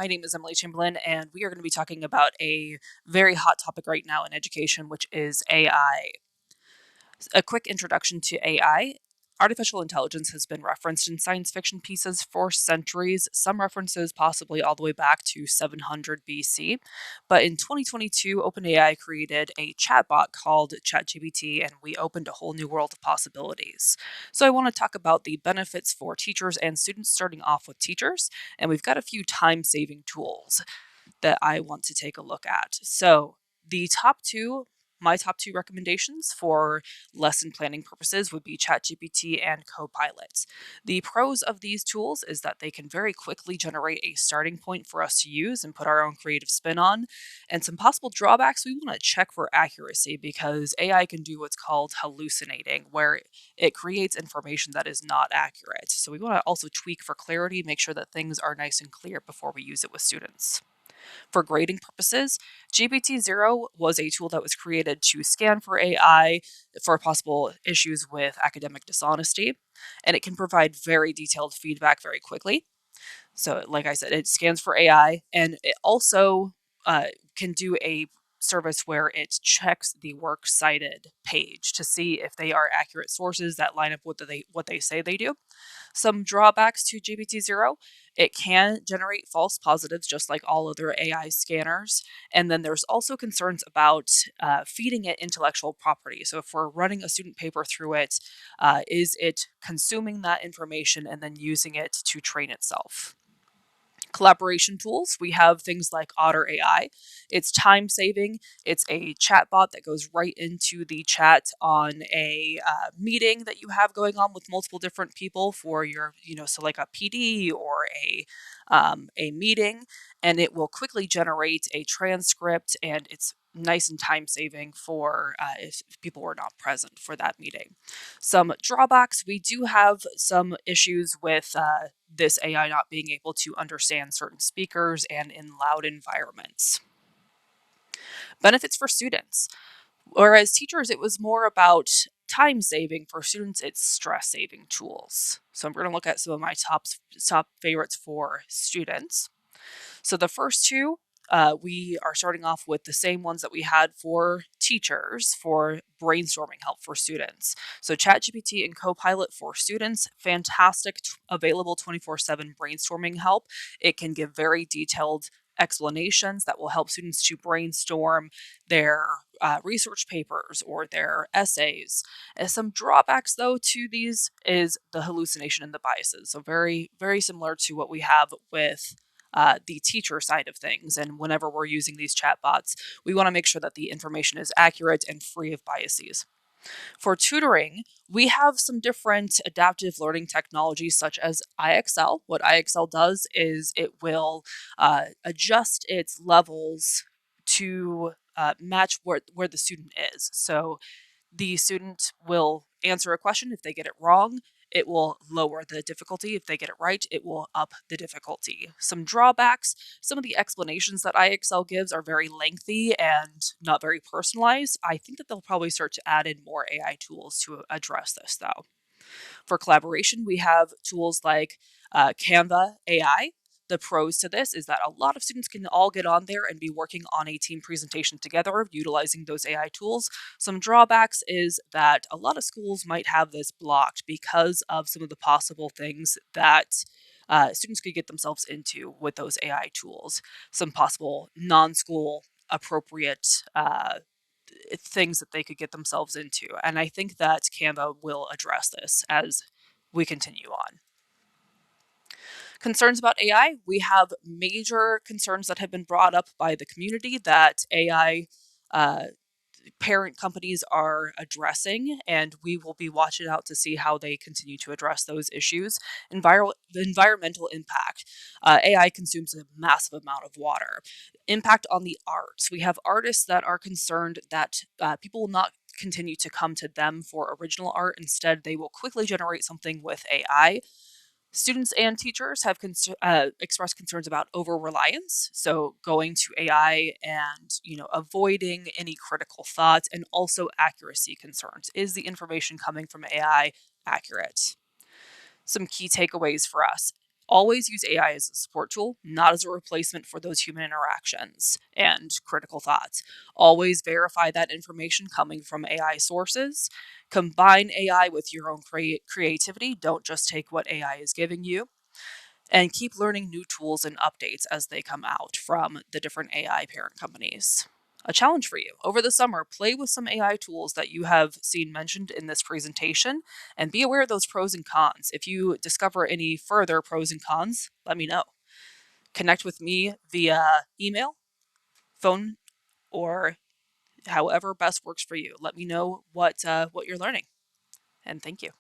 My name is Emily Chamberlain, and we are going to be talking about a very hot topic right now in education, which is AI. A quick introduction to AI. Artificial intelligence has been referenced in science fiction pieces for centuries, some references possibly all the way back to 700 BC. But in 2022, OpenAI created a chatbot called ChatGPT, and we opened a whole new world of possibilities. So I want to talk about the benefits for teachers and students, starting off with teachers, and we've got a few time-saving tools that I want to take a look at. So the my top two recommendations for lesson planning purposes would be ChatGPT and Copilot. The pros of these tools is that they can very quickly generate a starting point for us to use and put our own creative spin on. And some possible drawbacks, we want to check for accuracy because AI can do what's called hallucinating, where it creates information that is not accurate. So we want to also tweak for clarity, make sure that things are nice and clear before we use it with students. For grading purposes, GPT-0 was a tool that was created to scan for AI for possible issues with academic dishonesty, and it can provide very detailed feedback very quickly. So, like I said, it scans for AI, and it also can do a service where it checks the works cited page to see if they are accurate sources that line up with what they say they do. Some drawbacks to GPT-0: it can generate false positives just like all other AI scanners. And then there's also concerns about feeding it intellectual property. So if we're running a student paper through it, is it consuming that information and then using it to train itself? Collaboration tools, we have things like Otter AI. It's time saving. It's a chatbot that goes right into the chat on a meeting that you have going on with multiple different people for your, so like a PD or a meeting, and it will quickly generate a transcript, and it's nice and time saving for if people were not present for that meeting. Some drawbacks, we do have some issues with this AI not being able to understand certain speakers and in loud environments. Benefits for students. Whereas teachers, it was more about time saving. For students, it's stress saving tools. So I'm going to look at some of my top favorites for students. So the first two, we are starting off with the same ones that we had for teachers for brainstorming help for students. So ChatGPT and Copilot for students, fantastic, available 24/7 brainstorming help. It can give very detailed explanations that will help students to brainstorm their research papers or their essays. Some drawbacks, though, to these is the hallucination and the biases. So very, very similar to what we have with the teacher side of things. And whenever we're using these chatbots, we want to make sure that the information is accurate and free of biases. For tutoring, we have some different adaptive learning technologies such as IXL. What IXL does is it will adjust its levels to match where the student is. So the student will answer a question. If they get it wrong, it will lower the difficulty. If they get it right, it will up the difficulty. Some drawbacks: some of the explanations that IXL gives are very lengthy and not very personalized. I think that they'll probably start to add in more AI tools to address this, though. For collaboration, we have tools like Canva AI. The pros to this is that a lot of students can all get on there and be working on a team presentation together utilizing those AI tools. Some drawbacks is that a lot of schools might have this blocked because of some of the possible things that students could get themselves into with those AI tools. Some possible non school appropriate things that they could get themselves into. And I think that Canva will address this as we continue on. Concerns about AI, we have major concerns that have been brought up by the community that AI uh, parent companies are addressing, and we will be watching out to see how they continue to address those issues. Environmental impact. AI consumes a massive amount of water. Impact on the arts. We have artists that are concerned that people will not continue to come to them for original art. Instead, they will quickly generate something with AI. Students and teachers have expressed concerns about over reliance, so going to AI and avoiding any critical thoughts, and also accuracy concerns. Is the information coming from AI accurate? Some key takeaways for us: Always use AI as a support tool, not as a replacement for those human interactions and critical thoughts. Always verify that information coming from AI sources. Combine AI with your own creativity. Don't just take what AI is giving you. And keep learning new tools and updates as they come out from the different AI parent companies. A challenge for you over the summer, play with some AI tools that you have seen mentioned in this presentation and be aware of those pros and cons. If you discover any further pros and cons, let me know. Connect with me via email, phone, or however best works for you. Let me know what you're learning. And thank you.